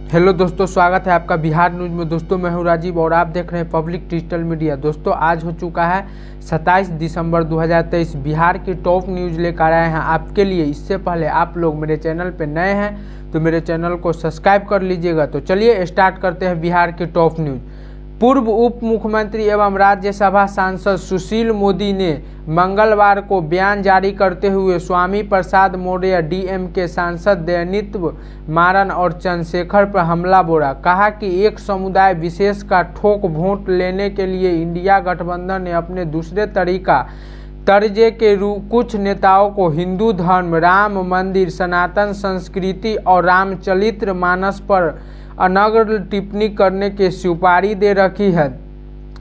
Hello दोस्तों, स्वागत है आपका बिहार न्यूज में। दोस्तों मैं हूं राजीव और आप देख रहे हैं पब्लिक डिजिटल मीडिया। दोस्तों आज हो चुका है 27 दिसंबर 2023। बिहार की टॉप न्यूज लेकर आए हैं आपके लिए। इससे पहले आप लोग मेरे चैनल पे नए हैं तो मेरे चैनल को सब्सक्राइब कर लीजिएगा। तो चलिए स्टार्ट करते हैं बिहार की टॉप न्यूज। पूर्व उप मुख्यमंत्री एवं राज्यसभा सांसद सुशील मोदी ने मंगलवार को बयान जारी करते हुए स्वामी प्रसाद मौर्य, डीएमके सांसद दयानिधि मारन और चंद्रशेखर पर हमला बोला। कहा कि एक समुदाय विशेष का ठोक वोट लेने के लिए इंडिया गठबंधन ने अपने दूसरे तर्जे के कुछ नेताओं को हिंदू धर्म, राम मंदिर, सनातन संस्कृति और रामचरित्र मानस पर अनग्र टिप्पणी करने की सुपारी दे रखी है।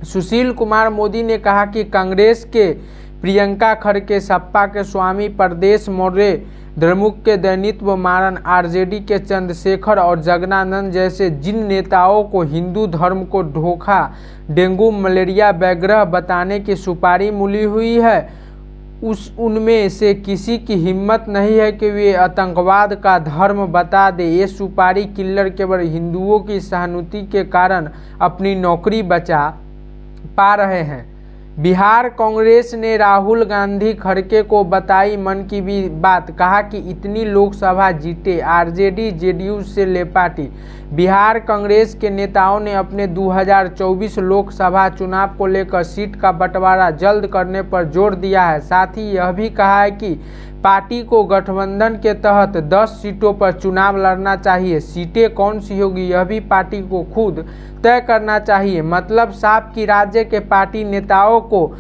सुशील कुमार मोदी ने कहा कि कांग्रेस के प्रियंका खड़गे, सपा के स्वामी प्रसाद मौर्य, द्रमुक के दयानिधि मारन, आरजेडी के चंद्रशेखर और जगनानंद जैसे जिन नेताओं को हिंदू धर्म को धोखा, डेंगू, मलेरिया वगैरह बताने की सुपारी मिली हुई है, उनमें से किसी की हिम्मत नहीं है कि वे आतंकवाद का धर्म बता दे। ये सुपारी किलर केवल हिंदुओं की सहानुभूति के कारण अपनी नौकरी बचा पा रहे हैं। बिहार कांग्रेस ने राहुल गांधी खड़गे को बताई मन की बात। कहा कि इतनी लोकसभा जीते आरजेडी जेडीयू से ले पार्टी। बिहार कांग्रेस के नेताओं ने अपने 2024 लोकसभा चुनाव को लेकर सीट का बंटवारा जल्द करने पर जोर दिया है। साथ ही यह भी कहा है कि पार्टी को गठबंधन के तहत 10 सीटों पर चुनाव लड़ना चाहिए। सीटें कौन सी होगी यह भी पार्टी को खुद तय करना चाहिए। मतलब साफ कि राज्य के पार्टी नेताओं को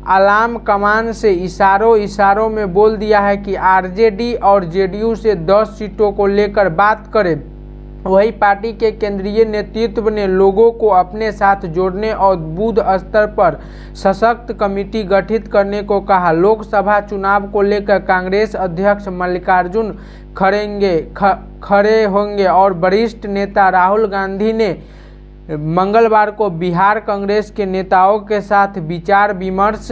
आलाम कमान से इशारों में बोल दिया है कि आरजेडी और जेडीयू से 10 सीटों को लेकर बात करें। वही पार्टी के केंद्रीय नेतृत्व ने लोगों को अपने साथ जोड़ने और बूथ स्तर पर सशक्त कमेटी गठित करने को कहा। लोकसभा चुनाव को लेकर कांग्रेस अध्यक्ष मल्लिकार्जुन खड़े होंगे और वरिष्ठ नेता राहुल गांधी ने मंगलवार को बिहार कांग्रेस के नेताओं के साथ विचार विमर्श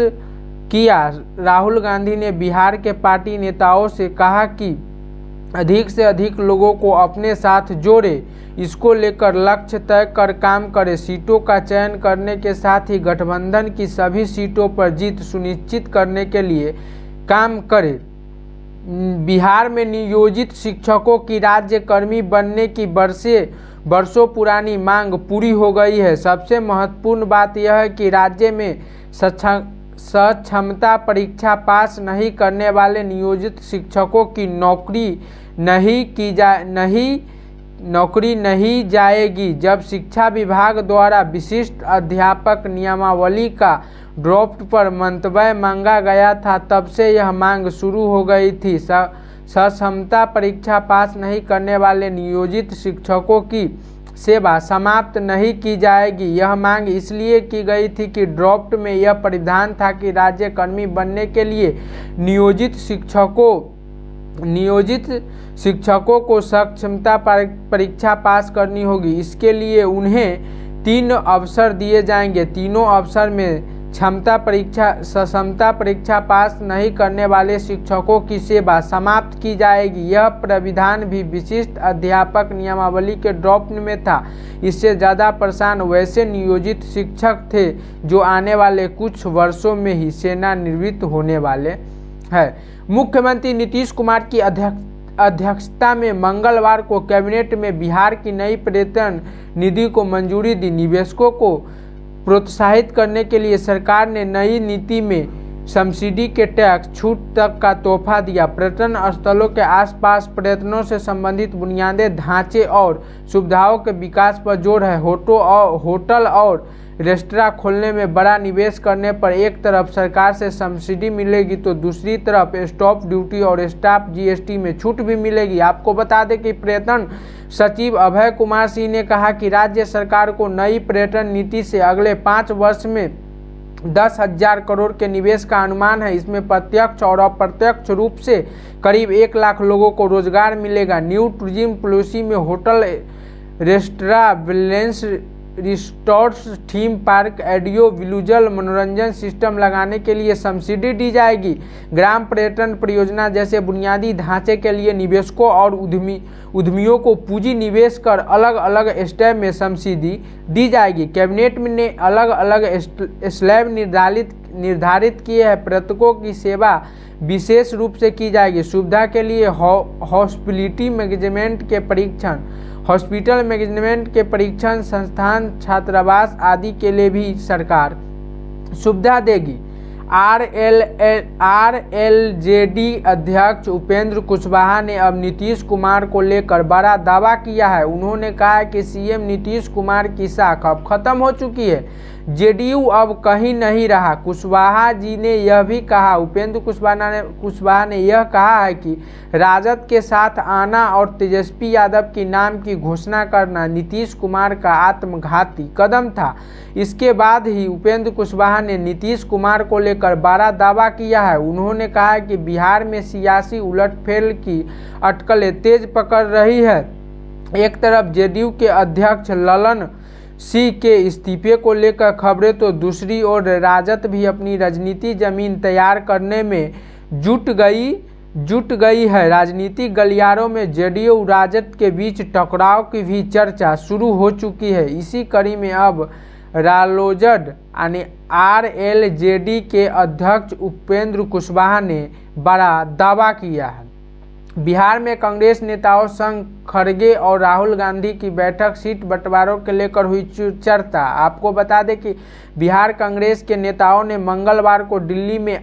किया। राहुल गांधी ने बिहार के पार्टी नेताओं से कहा कि अधिक से अधिक लोगों को अपने साथ जोड़े, इसको लेकर लक्ष्य तय कर काम करे। सीटों का चयन करने के साथ ही गठबंधन की सभी सीटों पर जीत सुनिश्चित करने के लिए काम करे। बिहार में नियोजित शिक्षकों की राज्यकर्मी बनने की वर्षों पुरानी मांग पूरी हो गई है। सबसे महत्वपूर्ण बात यह है कि राज्य में सक्षमता परीक्षा पास नहीं करने वाले नियोजित शिक्षकों की नौकरी नहीं जाएगी। जब शिक्षा विभाग द्वारा विशिष्ट अध्यापक नियमावली का ड्राफ्ट पर मंतव्य मांगा गया था, तब से यह मांग शुरू हो गई थी। सक्षमता परीक्षा पास नहीं करने वाले नियोजित शिक्षकों की सेवा समाप्त नहीं की जाएगी। यह मांग इसलिए की गई थी कि ड्राफ्ट में यह प्रावधान था कि राज्यकर्मी बनने के लिए नियोजित शिक्षकों को सक्षमता परीक्षा पास करनी होगी। इसके लिए उन्हें 3 अवसर दिए जाएंगे। तीनों अवसर में सक्षमता परीक्षा पास नहीं करने वाले शिक्षकों की सेवा समाप्त की जाएगी। यह प्रावधान भी विशिष्ट अध्यापक नियमावली के ड्राफ्ट में था। इससे ज़्यादा परेशान वैसे नियोजित शिक्षक थे जो आने वाले कुछ वर्षों में ही सेवानिवृत्त होने वाले हैं। मुख्यमंत्री नीतीश कुमार की अध्यक्षता में मंगलवार को कैबिनेट में बिहार की नई पर्यटन निधि को मंजूरी दी। निवेशकों को प्रोत्साहित करने के लिए सरकार ने नई नीति में सब्सिडी के टैक्स छूट तक का तोहफा दिया। पर्यटन स्थलों के आसपास पर्यटनों से संबंधित बुनियादी ढांचे और सुविधाओं के विकास पर जोर है। होटल और रेस्तरां खोलने में बड़ा निवेश करने पर एक तरफ सरकार से सब्सिडी मिलेगी तो दूसरी तरफ स्टॉप ड्यूटी और स्टाफ जीएसटी में छूट भी मिलेगी। आपको बता दें कि पर्यटन सचिव अभय कुमार सिंह ने कहा कि राज्य सरकार को नई पर्यटन नीति से अगले 5 वर्ष में 10,000 करोड़ के निवेश का अनुमान है। इसमें प्रत्यक्ष और अप्रत्यक्ष रूप से करीब 1 लाख लोगों को रोजगार मिलेगा। न्यू टूरिज्म पॉलिसी में hotel, restaurant, wellness resorts, theme park, audio visual मनोरंजन सिस्टम लगाने के लिए सब्सिडी दी जाएगी। ग्राम पर्यटन परियोजना जैसे बुनियादी ढांचे के लिए निवेशकों और उद्यमियों को पूंजी निवेश कर अलग अलग स्टेप में सब्सिडी दी जाएगी। कैबिनेट ने अलग अलग स्लैब निर्धारित किए हैं। पर्यटकों की सेवा विशेष रूप से की जाएगी। सुविधा के लिए हॉस्पिटल मैनेजमेंट के परीक्षण, संस्थान, छात्रावास आदि के लिए भी सरकार सुविधा देगी। आरएलजेडी अध्यक्ष उपेंद्र कुशवाहा ने अब नीतीश कुमार को लेकर बड़ा दावा किया है। उन्होंने कहा है कि सीएम नीतीश कुमार की साख अब खत्म हो चुकी है, जेडीयू अब कहीं नहीं रहा। कुशवाहा जी ने यह भी कहा, उपेंद्र कुशवाहा ने यह कहा है कि राजद के साथ आना और तेजस्वी यादव के नाम की घोषणा करना नीतीश कुमार का आत्मघाती कदम था। इसके बाद ही उपेंद्र कुशवाहा ने नीतीश कुमार को लेकर बड़ा दावा किया है। उन्होंने कहा कि बिहार में सियासी उलटफेर की अटकलें तेज पकड़ रही है। एक तरफ जेडीयू के अध्यक्ष ललन सिंह के इस्तीफे को लेकर खबरें तो दूसरी ओर राजद भी अपनी राजनीति जमीन तैयार करने में जुट गई है। राजनीतिक गलियारों में जेडीयू राजद के बीच टकराव की भी चर्चा शुरू हो चुकी है। इसी कड़ी में अब रालोजड यानी आरएलजेडी के अध्यक्ष उपेंद्र कुशवाहा ने बड़ा दावा किया है। बिहार में कांग्रेस नेताओं संग खड़गे और राहुल गांधी की बैठक सीट बंटवारों के लेकर हुई चर्चा। आपको बता दें कि बिहार कांग्रेस के नेताओं ने मंगलवार को दिल्ली में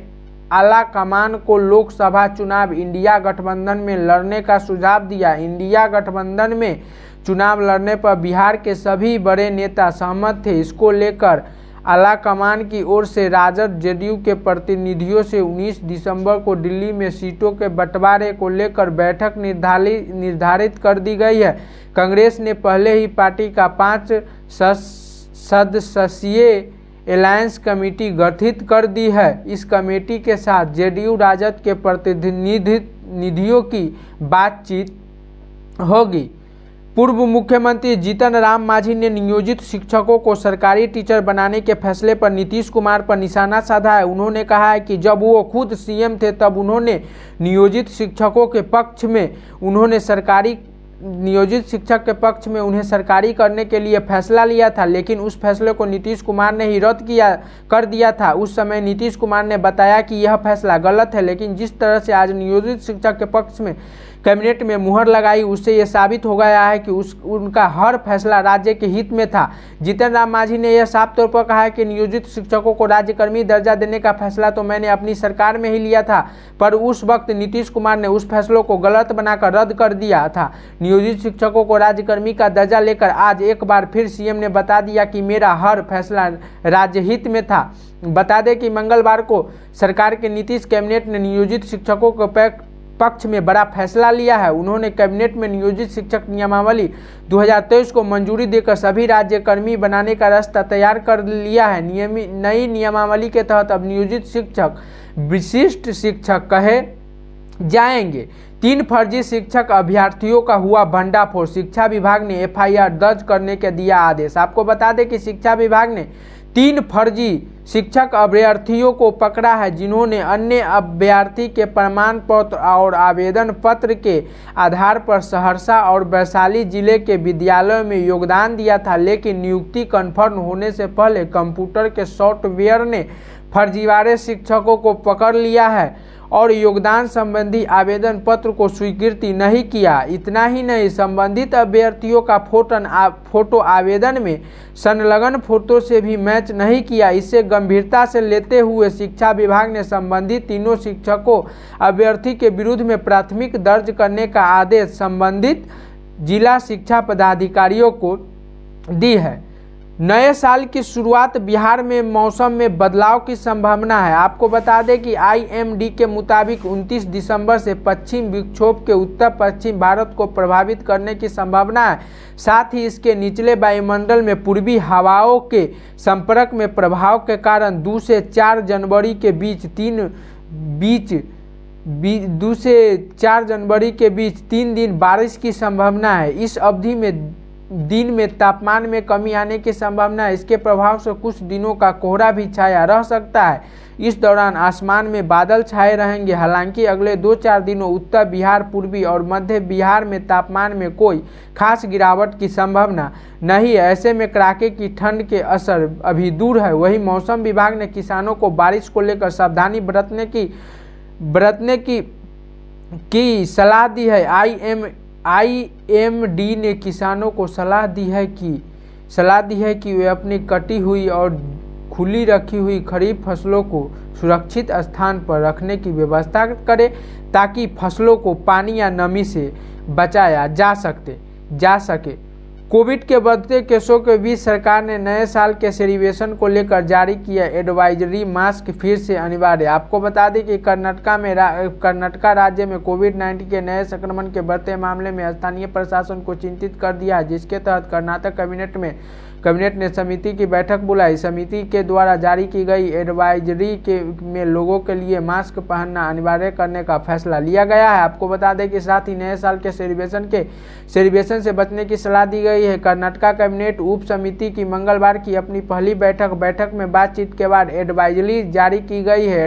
आला कमान को लोकसभा चुनाव इंडिया गठबंधन में लड़ने का सुझाव दिया। इंडिया गठबंधन में चुनाव लड़ने पर बिहार के सभी बड़े नेता सहमत थे। इसको लेकर आला कमान की ओर से राजद जेडीयू के प्रतिनिधियों से 19 दिसंबर को दिल्ली में सीटों के बंटवारे को लेकर बैठक निर्धारित कर दी गई है। कांग्रेस ने पहले ही पार्टी का 5 सदस्यीय अलायंस कमेटी गठित कर दी है। इस कमेटी के साथ जेडीयू राजद के प्रतिनिधियों की बातचीत होगी। पूर्व मुख्यमंत्री जीतन राम मांझी ने नियोजित शिक्षकों को सरकारी टीचर बनाने के फैसले पर नीतीश कुमार पर निशाना साधा है। उन्होंने कहा है कि जब वो खुद सीएम थे तब उन्होंने नियोजित शिक्षक के पक्ष में उन्हें सरकारी करने के लिए फैसला लिया था, लेकिन उस फैसले को नीतीश कुमार ने ही रद्द कर दिया था। उस समय नीतीश कुमार ने बताया कि यह फैसला गलत है, लेकिन जिस तरह से आज नियोजित शिक्षक के पक्ष में कैबिनेट में मुहर लगाई उससे यह साबित हो गया है कि उनका हर फैसला राज्य के हित में था। जीतन राम मांझी ने यह साफ तौर पर कहा है कि नियोजित शिक्षकों को राज्यकर्मी दर्जा देने का फैसला तो मैंने अपनी सरकार में ही लिया था, पर उस वक्त नीतीश कुमार ने उस फैसलों को गलत बनाकर रद्द कर दिया था। नियोजित शिक्षकों को राज्यकर्मी का दर्जा लेकर आज एक बार फिर सीएम ने बता दिया कि मेरा हर फैसला राज्य हित में था। बता दें कि मंगलवार को सरकार के नीतीश कैबिनेट ने नियोजित शिक्षकों के पक्ष में बड़ा फैसला लिया है। उन्होंने कैबिनेट में नियोजित शिक्षक नियमावली 2023 को मंजूरी देकर सभी राज्यकर्मी बनाने का रास्ता तैयार कर लिया है। नई नियमावली के तहत अब नियोजित शिक्षक विशिष्ट शिक्षक कहे जाएंगे। 3 फर्जी शिक्षक अभ्यर्थियों का हुआ भंडाफोड़। शिक्षा विभाग ने एफआईआर दर्ज करने के दिया आदेश। आपको बता दें कि शिक्षा विभाग ने 3 फर्जी शिक्षक अभ्यर्थियों को पकड़ा है, जिन्होंने अन्य अभ्यर्थी के प्रमाण पत्र और आवेदन पत्र के आधार पर सहरसा और वैशाली जिले के विद्यालयों में योगदान दिया था, लेकिन नियुक्ति कन्फर्म होने से पहले कंप्यूटर के सॉफ्टवेयर ने फर्जीवाड़े शिक्षकों को पकड़ लिया है और योगदान संबंधी आवेदन पत्र को स्वीकृति नहीं किया। इतना ही नहीं, संबंधित अभ्यर्थियों का फोटो आवेदन में संलग्न फोटो से भी मैच नहीं किया। इसे गंभीरता से लेते हुए शिक्षा विभाग ने संबंधित तीनों शिक्षकों अभ्यर्थी के विरुद्ध में प्राथमिक दर्ज करने का आदेश संबंधित जिला शिक्षा पदाधिकारियों को दी है। नए साल की शुरुआत बिहार में मौसम में बदलाव की संभावना है। आपको बता दें कि आईएमडी के मुताबिक 29 दिसंबर से पश्चिम विक्षोभ के उत्तर पश्चिम भारत को प्रभावित करने की संभावना है। साथ ही इसके निचले वायुमंडल में पूर्वी हवाओं के संपर्क में प्रभाव के कारण 2 से 4 जनवरी के बीच 3 दिन बारिश की संभावना है। इस अवधि में दिन में तापमान में कमी आने की संभावना है। इसके प्रभाव से कुछ दिनों का कोहरा भी छाया रह सकता है। इस दौरान आसमान में बादल छाए रहेंगे। हालांकि अगले 2-4 दिनों उत्तर बिहार, पूर्वी और मध्य बिहार में तापमान में कोई खास गिरावट की संभावना नहीं है। ऐसे में कड़ाके की ठंड के असर अभी दूर है। वहीं मौसम विभाग ने किसानों को बारिश को लेकर सावधानी बरतने की सलाह दी है। IMD ने किसानों को सलाह दी है कि वे अपनी कटी हुई और खुली रखी हुई खरीफ फसलों को सुरक्षित स्थान पर रखने की व्यवस्था करें ताकि फसलों को पानी या नमी से बचाया जा सके। कोविड के बढ़ते केसों के बीच सरकार ने नए साल के सेलिब्रेशन को लेकर जारी किया एडवाइजरी। मास्क फिर से अनिवार्य। आपको बता दें कि कर्नाटका राज्य में कोविड-19 के नए संक्रमण के बढ़ते मामले में स्थानीय प्रशासन को चिंतित कर दिया है, जिसके तहत कर्नाटक कैबिनेट ने समिति की बैठक बुलाई। समिति के द्वारा जारी की गई एडवाइजरी में लोगों के लिए मास्क पहनना अनिवार्य करने का फैसला लिया गया है। आपको बता दें कि साथ ही नए साल के सेलिब्रेशन से बचने की सलाह दी गई है। कर्नाटका कैबिनेट उप समिति की मंगलवार की अपनी पहली बैठक में बातचीत के बाद एडवाइजरी जारी की गई है।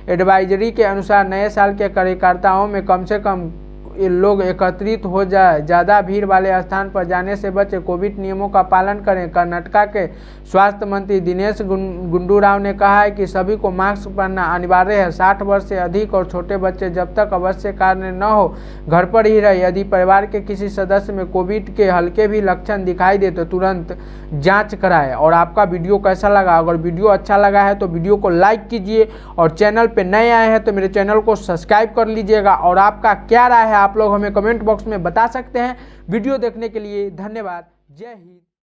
एडवाइजरी के अनुसार नए साल के कार्यकर्ताओं में कम से कम लोग एकत्रित हो जाए, ज़्यादा भीड़ वाले स्थान पर जाने से बचे, कोविड नियमों का पालन करें। कर्नाटका के स्वास्थ्य मंत्री दिनेश गुंडू राव ने कहा है कि सभी को मास्क पहनना अनिवार्य है। 60 वर्ष से अधिक और छोटे बच्चे जब तक आवश्यक कार्य न हो घर पर ही रहे। यदि परिवार के किसी सदस्य में कोविड के हल्के भी लक्षण दिखाई दे तो तुरंत जाँच कराएं। और आपका वीडियो कैसा लगा? अगर वीडियो अच्छा लगा है तो वीडियो को लाइक कीजिए और चैनल पर नए आए हैं तो मेरे चैनल को सब्सक्राइब कर लीजिएगा। और आपका क्या राय है आप लोग हमें कमेंट बॉक्स में बता सकते हैं। वीडियो देखने के लिए धन्यवाद। जय हिंद।